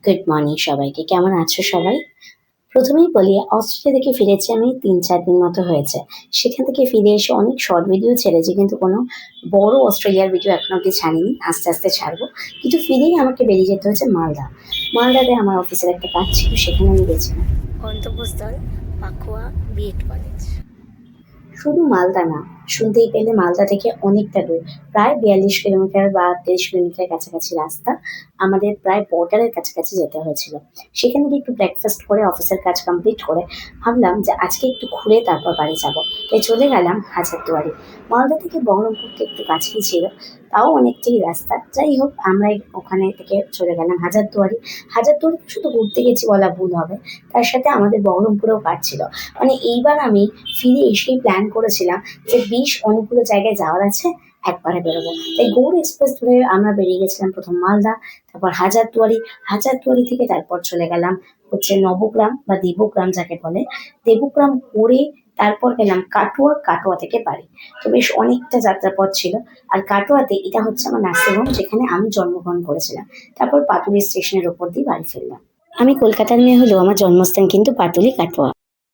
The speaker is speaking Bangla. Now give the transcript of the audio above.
গুড মর্নিং সবাইকে। কেমন আছো সবাই? প্রথমেই বলি, অস্ট্রেলিয়া থেকে ফিরেছি আমি ৩-৪ দিন মতো হয়েছে। সেখান থেকে ফিরে এসে অনেক শর্ট ভিডিও ছেড়েছি, কিন্তু কোনো বড় অস্ট্রেলিয়ার ভিডিও এখনো অব্দি ছাড়িনি। আস্তে আস্তে ছাড়বো। কিন্তু ফিরেই আমাকে বেরিয়ে যেতে হয়েছে মালদা। মালদাতে আমার অফিসের একটা কাজ ছিল, সেখানে আমি গেছিলাম। গন্তব্যস্থল পাকুয়া বিএড কলেজ। শুধু মালদা না, শুনতেই পেলে মালদা থেকে অনেকটা দূর, প্রায় ৪২ কিলোমিটার বা ৩৩ কিলোমিটার কাছাকাছি রাস্তা। আমাদের প্রায় বর্ডারের কাছাকাছি যেতে হয়েছিল। সেখানে গিয়ে একটু ব্রেকফাস্ট করে অফিসের কাজ কমপ্লিট করে ভাবলাম যে আজকে একটু ঘুরে তারপর বাড়ি যাব। তাই চলে গেলাম হাজারদুয়ারি। মালদা থেকে বহরমপুরটা একটু কাছেই ছিল, তাও অনেকটাই রাস্তা। যাই হোক, আমরা ওখানে থেকে চলে গেলাম হাজারদুয়ারি। হাজারদুয়ারিতে শুধু ঘুরতে গেছি বলা ভুল হবে, তার সাথে আমাদের বহরমপুরেও কাটছিল। মানে এইবার আমি ফিরে এসেই প্ল্যান করেছিলাম যে বেশ অনেকগুলো জায়গায় যাওয়ার আছে, একবারে বেরোবো। তাই গৌড় এক্সপ্রেস ধরে আমরা বেরিয়ে গেছিলাম প্রথম মালদা, তারপর হাজারদুয়ারি। হাজারদুয়ারি থেকে তারপর চলে গেলাম হচ্ছে নবগ্রাম বা দেবগ্রাম যাকে বলে। দেবগ্রাম করে তারপর গেলাম কাটোয়া, কাটোয়া থেকে বাড়ি। তো বেশ অনেকটা যাত্রাপথ ছিল। আর কাটোয়াতে এটা হচ্ছে আমার নার্সিংহোম, যেখানে আমি জন্মগ্রহণ করেছিলাম। তারপর পাটুলি স্টেশনের ওপর দিয়ে বাড়ি ফিরলাম। আমি কলকাতার মেয়ে হলেও আমার জন্মস্থান কিন্তু পাটুলি, কাটোয়া।